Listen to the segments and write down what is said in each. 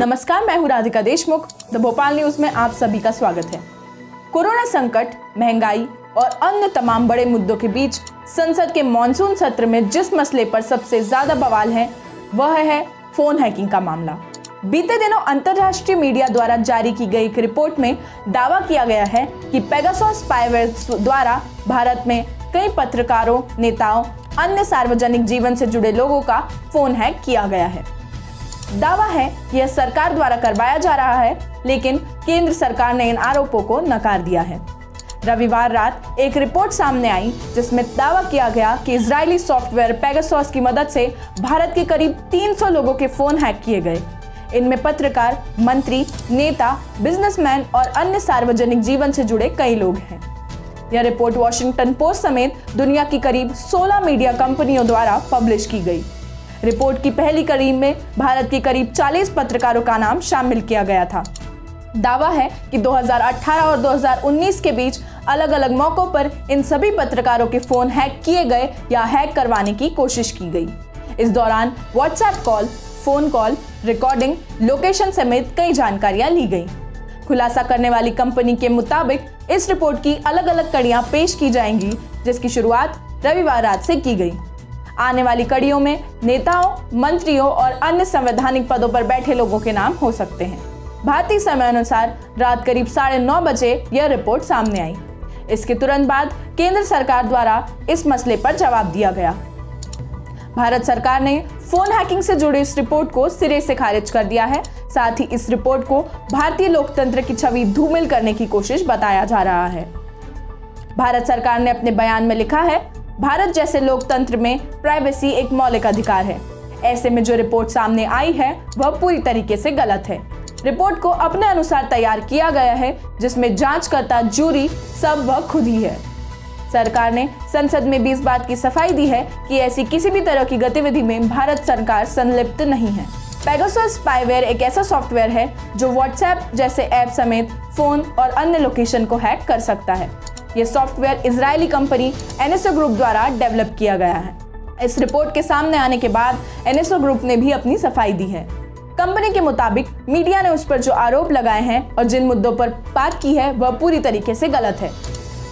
नमस्कार, मैं हूं राधिका देशमुख। द भोपाल न्यूज में आप सभी का स्वागत है। कोरोना संकट, महंगाई और अन्य तमाम बड़े मुद्दों के बीच संसद के मॉनसून सत्र में जिस मसले पर सबसे ज्यादा बवाल है वह है फोन हैकिंग का मामला। बीते दिनों अंतर्राष्ट्रीय मीडिया द्वारा जारी की गई एक रिपोर्ट में दावा किया गया है कि पेगासस स्पाईवेयर द्वारा भारत में कई पत्रकारों, नेताओं, अन्य सार्वजनिक जीवन से जुड़े लोगों का फोन हैक किया गया है। दावा है कि यह सरकार द्वारा करवाया जा रहा है, लेकिन केंद्र सरकार ने इन आरोपों को नकार दिया है। रविवार रात एक रिपोर्ट सामने आई जिसमें दावा किया गया कि इजरायली सॉफ्टवेयर पेगासस की मदद से भारत के करीब 300 लोगों के फोन हैक किए गए। इनमें पत्रकार, मंत्री, नेता, बिजनेसमैन और अन्य सार्वजनिक जीवन से जुड़े कई लोग हैं। यह रिपोर्ट वॉशिंगटन पोस्ट समेत दुनिया की करीब 16 मीडिया कंपनियों द्वारा पब्लिश की गई। रिपोर्ट की पहली कड़ी में भारत के करीब 40 पत्रकारों का नाम शामिल किया गया था। दावा है कि 2018 और 2019 के बीच अलग अलग मौकों पर इन सभी पत्रकारों के फोन हैक किए गए या हैक करवाने की कोशिश की गई। इस दौरान WhatsApp call, phone call, recording, location समेत कई जानकारियां ली गई। खुलासा करने वाली कंपनी के मुताबिक इस रिपोर्ट की अलग अलग कड़ियां पेश की जाएंगी, जिसकी शुरुआत रविवार रात से की गई। आने वाली कड़ियों में नेताओं, मंत्रियों और अन्य संवैधानिक पदों पर बैठे लोगों के नाम हो सकते हैं। भारतीय समय अनुसार रात करीब 9:30 बजे यह रिपोर्ट सामने आई। इसके तुरंत बाद केंद्र सरकार द्वारा इस मसले पर जवाब दिया गया। भारत सरकार ने फोन हैकिंग से जुड़ी इस रिपोर्ट को सिरे से खारिज कर दिया है। साथ ही इस रिपोर्ट को भारतीय लोकतंत्र की छवि धूमिल करने की कोशिश बताया जा रहा है। भारत सरकार ने अपने बयान में लिखा है, भारत जैसे लोकतंत्र में प्राइवेसी एक मौलिक अधिकार है। ऐसे में जो रिपोर्ट सामने आई है वह पूरी तरीके से गलत है। रिपोर्ट को अपने अनुसार तैयार किया गया है, जिसमें जांचकर्ता, जूरी सब वह खुद ही है। सरकार ने संसद में भी इस बात की सफाई दी है कि ऐसी किसी भी तरह की गतिविधि में भारत सरकार संलिप्त नहीं है। पेगासस स्पाईवेयर एक ऐसा सॉफ्टवेयर है जो व्हाट्सएप जैसे ऐप समेत फोन और अन्य लोकेशन को हैक कर सकता है। यह software Israeli company NSO group द्वारा डेवलप किया गया है। इस रिपोर्ट के सामने आने के बाद एनएसओ ग्रुप ने भी अपनी सफाई दी है। कंपनी के मुताबिक मीडिया ने उस पर जो आरोप लगाए हैं और जिन मुद्दों पर बात की है वह पूरी तरीके से गलत है।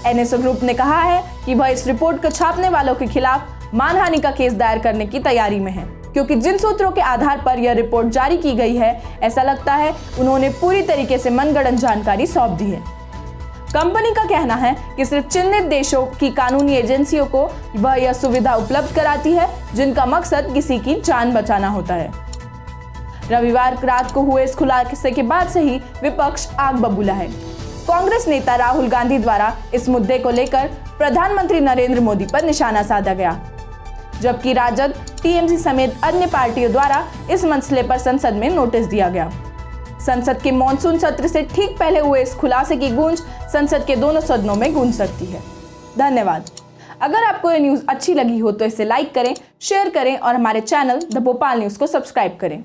एनएसओ ग्रुप ने कहा है कि वह इस रिपोर्ट को छापने वालों के खिलाफ मानहानि का केस दायर करने की तैयारी में है, क्योंकि जिन सूत्रों के आधार पर यह रिपोर्ट जारी की गई है, ऐसा लगता है उन्होंने पूरी तरीके से मनगढ़ंत जानकारी सौंप दी है। कंपनी का कहना है कि सिर्फ चिन्हित देशों की कानूनी एजेंसियों को वह यह सुविधा उपलब्ध कराती है जिनका मकसद किसी की जान बचाना होता है। रविवार रात को हुए इस खुलासे के बाद से ही विपक्ष आग बबूला है। कांग्रेस नेता राहुल गांधी द्वारा इस मुद्दे को लेकर प्रधानमंत्री नरेंद्र मोदी पर निशाना साधा गया, जबकि राजद, टीएमसी समेत अन्य पार्टियों द्वारा इस मसले पर संसद में नोटिस दिया गया। संसद के मॉनसून सत्र से ठीक पहले हुए इस खुलासे की गूंज संसद के दोनों सदनों में गूंज सकती है। धन्यवाद। अगर आपको ये न्यूज़ अच्छी लगी हो तो इसे लाइक करें, शेयर करें और हमारे चैनल द भोपाल न्यूज़ को सब्सक्राइब करें।